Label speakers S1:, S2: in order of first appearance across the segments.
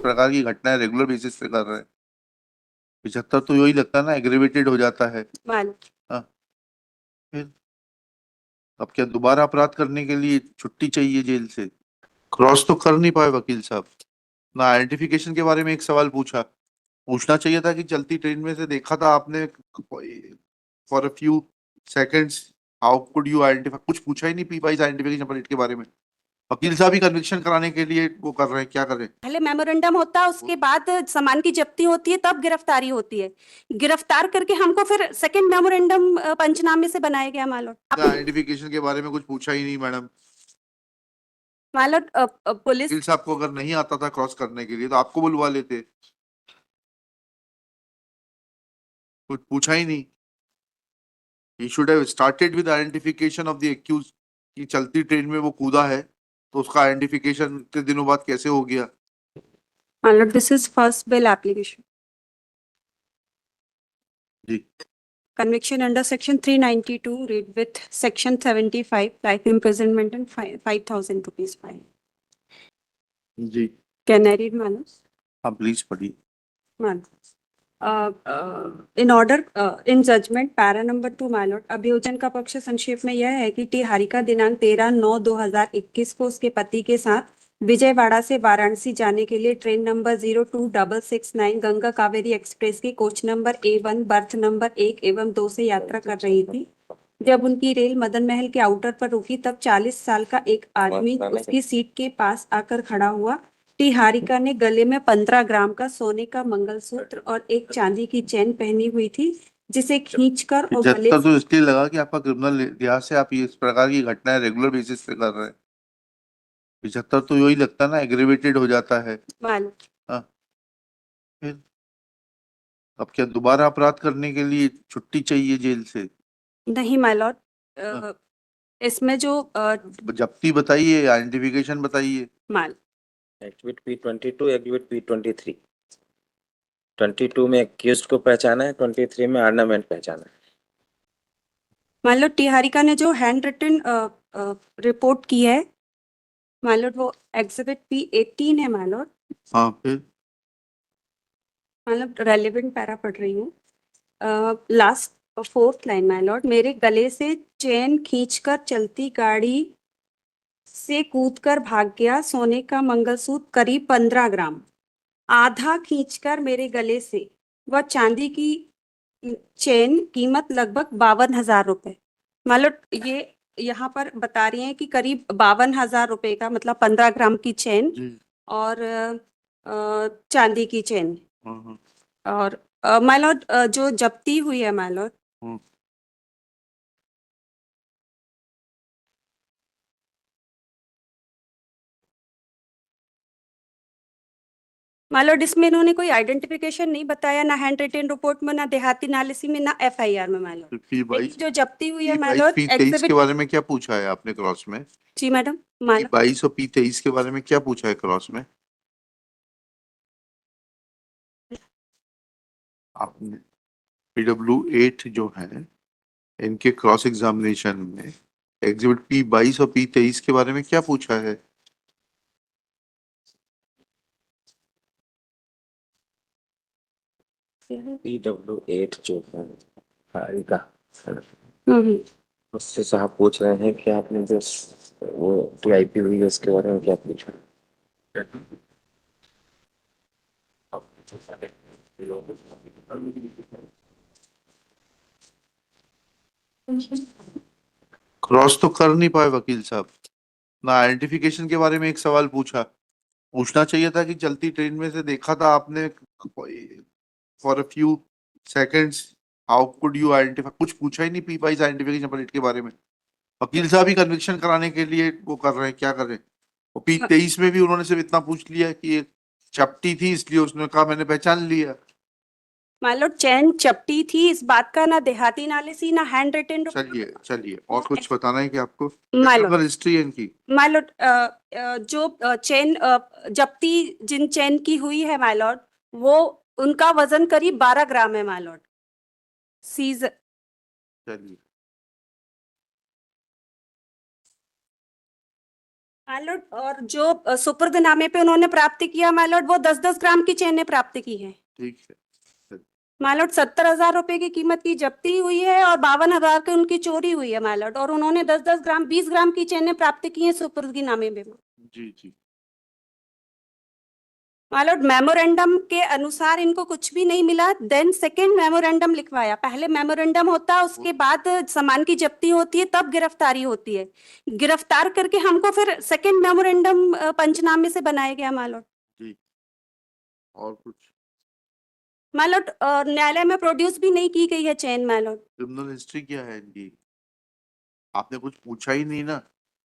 S1: प्रकार की घटनाएं रेगुलर बेसिस पे कर रहे हैं। 75 तो यही लगता है ना, एग्रीवेटेड हो जाता है। हाँ, फिर अब क्या दोबारा अपराध करने के लिए छुट्टी चाहिए जेल से? क्रॉस तो कर नहीं पाए वकील साहब ना। आइडेंटिफिकेशन के बारे में एक सवाल पूछा, पूछना चाहिए था कि चलती ट्रेन में से देखा था आपने for a few seconds, how could you identify? कुछ पूछा ही नहीं पी वाइज आइडेंटिफिकेशन प्लेट के बारे में। वकील साहब ही कन्विक्शन कराने के लिए वो कर रहे हैं, क्या करें?
S2: पहले मेमोरेंडम होता है, उसके बाद सामान की जब्ती होती है, तब गिरफ्तारी होती है। गिरफ्तार करके हमको फिर सेकंड मेमोरेंडम पंचनामे से बनाया गया मालूम।
S1: आइडेंटिफिकेशन के बारे में कुछ पूछा ही नहीं मैडम।
S2: मालूम पुलिस
S1: वकील साहब को अगर नहीं आता था क्रॉस करने के लिए तो आपको बुलवा लेते, कुछ पूछा ही नहीं। He should have started with identification of the accused कि चलती ट्रेन में वो कूदा है तो उसका आइडेंटिफिकेशन कितने दिनों बाद कैसे हो गया?
S2: My lord this is first bail application
S1: जी
S2: conviction under section 392 read with section 75 life imprisonment and 5,000 rupees fine.
S1: जी
S2: Can I read मालूम?
S1: हाँ प्लीज पढ़िए।
S2: In order in judgement para number 2 my lord, अभियोजन का पक्ष संक्षेप में यह है कि टी हारिका दिनांक 13/9/2021 को उसके पति के साथ विजयवाड़ा से वाराणसी जाने के लिए train number 02669 Ganga Kaveri express की coach number A1 berth number 1 एवं 2 से यात्रा कर रही थी। जब उनकी रेल मदन महल के आउटर पर रुकी तब 40 साल का एक आदमी उसकी सीट के पास आकर खड़ा हुआ। टी हारिका ने गले में 15 ग्राम का सोने का मंगलसूत्र और एक चांदी की चेन पहनी हुई थी, जिसे खींचकर और गले
S1: 75 तो इसलिए लगा कि आपका क्रिमिनल इतिहास से आप ये इस प्रकार की घटनाएं रेगुलर बेसिस पे कर रहे हैं। 75 तो यही लगता है ना, एग्रीवेटेड हो जाता है।
S2: मालूम।
S1: हाँ, फिर अब क्या दोबारा अपराध करने के लिए छुट्टी चाहिए जेल से?
S2: नहीं माय लॉर्ड,
S1: हाँ,
S2: इसमें जो
S1: जब्ती बताइए, आइडेंटिफिकेशन बताइए।
S2: माल
S3: एक्टिविट P22, एक्टिविट P23। 22 में एक्यूज्ड को पहचाना है, 23 में ऑर्नामेंट पहचाना है।
S2: मान लो टी हारिका ने जो हैंड रिटन रिपोर्ट की है मान लो वो एग्जिबिट P18 है मान लो।
S1: हाँ फिर
S2: मतलब रेलेवेंट पैरा पढ़ रही हूँ। Last 4th line my Lord, मेरे गले से चेन खींचकर चलती गाड़ी से कूदकर भाग गया, सोने का मंगलसूत्र करीब 15 ग्राम, आधा खींचकर मेरे गले से वह चांदी की चेन, कीमत लगभग 52,000 रुपए। मान लो ये यहाँ पर बता रही हैं कि करीब 52,000 रुपए का, मतलब 15 ग्राम की चेन
S1: जी
S2: और चांदी की चेन।
S1: हाँ
S2: और माय लॉर्ड जो जब्ती हुई है माय लॉर्ड,
S1: हाँ
S2: माय लॉर्ड इसमें इन्होंने कोई आइडेंटिफिकेशन नहीं बताया, ना हैंड रिटन रिपोर्ट में, ना देहाती नालिसी में, ना FIR में माय लॉर्ड।
S1: P22
S2: जो जब्ती हुई है माय
S1: P22
S2: लॉर्ड
S1: P23 के
S2: एग्जिबिट।
S1: बारे में क्या पूछा है आपने क्रॉस में?
S2: जी मैडम। माय लॉर्ड
S1: P22 और P23 के बारे में क्या पूछा है क्रॉस में आपने? PW8 जो है इनके क्रॉस एग्जामिनेशन में एग्जिबिट P22 और P23 के बारे में क्या पूछा है?
S3: PW8 जो है हारिका,
S2: हम्म।
S3: उससे साहब पूछ रहे हैं कि आपने जो वो TIP हुई है उसके बारे में क्या पूछा?
S1: क्रॉस तो कर नहीं पाए वकील साहब ना। आइडेंटिफिकेशन के बारे में एक सवाल पूछा, पूछना चाहिए था कि चलती ट्रेन में से देखा था आपने for a few seconds, how could you identify? कुछ पूछा ही नहीं पी वाइज आइडेंटिफिकेशन प्लेट के बारे में। वकील साहब ही कन्विक्शन कराने के लिए वो कर रहे हैं, क्या करें? और P23 में भी उन्होंने सिर्फ इतना पूछ लिया कि ये चपटी थी इसलिए उसने कहा मैंने पहचान लिया।
S2: मान लो चैन चपटी थी, इस बात का ना देहाती नालिसी, ना हैंड रिटन।
S1: चलिए चलिए, और कुछ बताना है कि आपको
S2: मालूम।
S1: हिस्ट्री है इनकी?
S2: माय लॉर्ड जो चेन जब्ती जिन चेन की हुई है माय लॉर्ड, वो उनका वजन करीब 12 ग्राम है माय लॉर्ड। सीज
S1: चलिए
S2: माइलॉर्ड, और जो सुपुर्दनामे पे उन्होंने प्राप्त किया माइलॉर्ड, वो 10-10 ग्राम की चेनें प्राप्त की है
S1: ठीक है।
S2: माइलॉर्ड। 70,000 रुपए की कीमत की जब्ती हुई है और 52,000 की उनकी चोरी हुई है माइलॉर्ड, और उन्होंने 10-10 ग्राम 20 ग्राम की चेनें प्राप्त की हैं सुपुर्दनामे में
S1: जी जी।
S2: माइलॉर्ड। मेमोरेंडम के अनुसार इनको कुछ भी नहीं मिला, देन सेकंड मेमोरेंडम लिखवाया। पहले मेमोरेंडम होता है, उसके बाद सामान की जब्ती होती है, तब गिरफ्तारी होती है। गिरफ्तार करके हमको फिर सेकंड मेमोरेंडम पंचनामे से बनाया गया माइलॉर्ड।
S1: जी। और कुछ?
S2: माइलॉर्ड, न्यायालय में प्रोड्यूस भी नहीं की गई है चेन माइलॉर्ड।
S1: क्रिमिनल हिस्ट्री क्या है इनकी? आपने कुछ पूछा ही नहीं ना।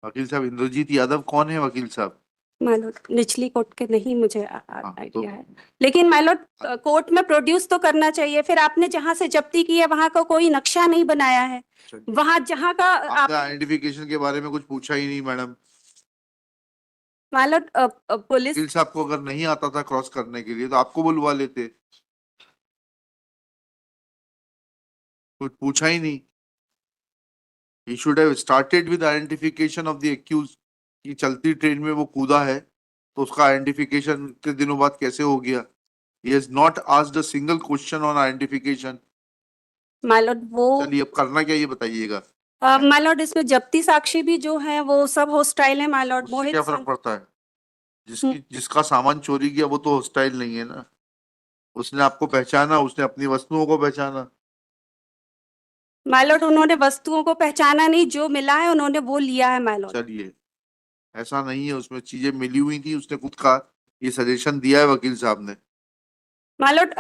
S1: वकील साहब, इंद्रजीत यादव कौन है वकील साहब?
S2: माइलॉर्ड, निचली कोर्ट के नहीं मुझे
S1: हाँ, तो
S2: आइडिया है, लेकिन माइलॉर्ड कोर्ट में प्रोड्यूस तो करना चाहिए। फिर आपने जहां से जब्ती की है वहां का कोई नक्शा नहीं बनाया है,
S1: चलिए।
S2: वहां जहां का
S1: आपने
S2: आप
S1: आइडेंटिफिकेशन के बारे में कुछ पूछा ही नहीं मैडम।
S2: माइलॉर्ड पुलिस
S1: वकील साहब को अगर नहीं आता था क्रॉस करने के लिए तो आपको बुलवा लेते। कुछ पूछा ही नहीं। He should have started with identification of the accused कि चलती ट्रेन में वो कूदा है तो उसका आइडेंटिफिकेशन इतने दिनों बाद कैसे हो गया? He has not asked a single question on identification.
S2: My lord वो
S1: चलिए अब करना क्या ये बताइएगा।
S2: माइलॉर्ड, इसमें जब्ती साक्षी भी जो है वो सब हॉस्टाइल है माइलॉर्ड।
S1: उससे
S2: मोहित
S1: क्या फर्क पड़ता है? जिसका सामान चोरी किया वो तो हॉस्टाइल नहीं है ना। उसने आपको पहचाना, उसने अपनी वस्तुओं को पहचाना।
S2: माइलॉर्ड, उन्होंने वस्तुओं को पहचाना नहीं, जो मिला है उन्होंने वो लिया है माइलॉर्ड।
S1: चलिए, ऐसा नहीं है, उसमें चीजें मिली हुई थी, उसने खुद कहा, ये सजेशन दिया है वकील साहब ने।
S2: My lord,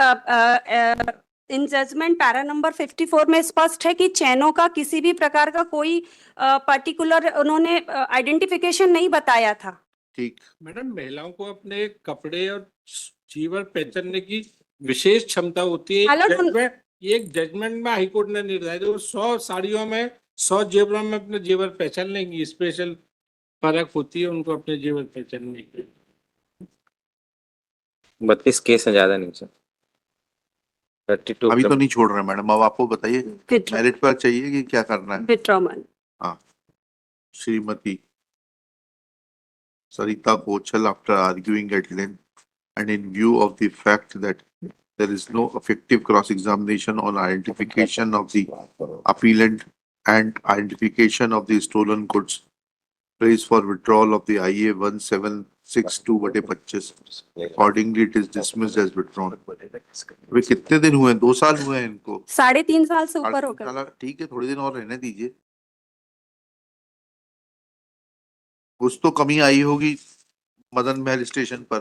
S2: in judgement para number 54 में स्पष्ट है कि चैनों का किसी भी प्रकार का कोई पर्टिकुलर उन्होंने आइडेंटिफिकेशन नहीं बताया था।
S1: ठीक।
S4: मैडम, महिलाओं को अपने कपड़े और जीवन पहचानने की विशेष क्षमता होती है।
S2: हालांकि
S4: जजमेंट, ये एक जजमेंट में हाईकोर्ट ने निर्धारित, वो 100 साड़ियों में 100 जेवरों में अपने जेवर पहचान लेंगी। स्पेशल फर्क होती है उनको अपने जेवर पहचानने की।
S3: 32 केस है, ज्यादा नहीं सर। 32
S1: अभी तो नहीं छोड़ रहे मैडम, अब आपको बताइए
S2: विड्रॉ
S1: मेरिट पर चाहिए कि क्या करना है।
S2: विड्रॉ मान
S1: हाँ, Shrimati Sarita Kochal, after arguing at length and in view of the fact that there is no effective cross-examination on identification of the appellant and identification of the stolen goods, prays for withdrawal of the IA 1762/25. Accordingly, it is dismissed as withdrawn. वे कितने दिन हुए? 2 साल हुए हैं इनको।
S2: 3.5 साल से ऊपर हो गए।
S1: साला ठीक है, थोड़े दिन और रहने दीजिए। कुछ तो कमी आई होगी मदन महल स्टेशन पर।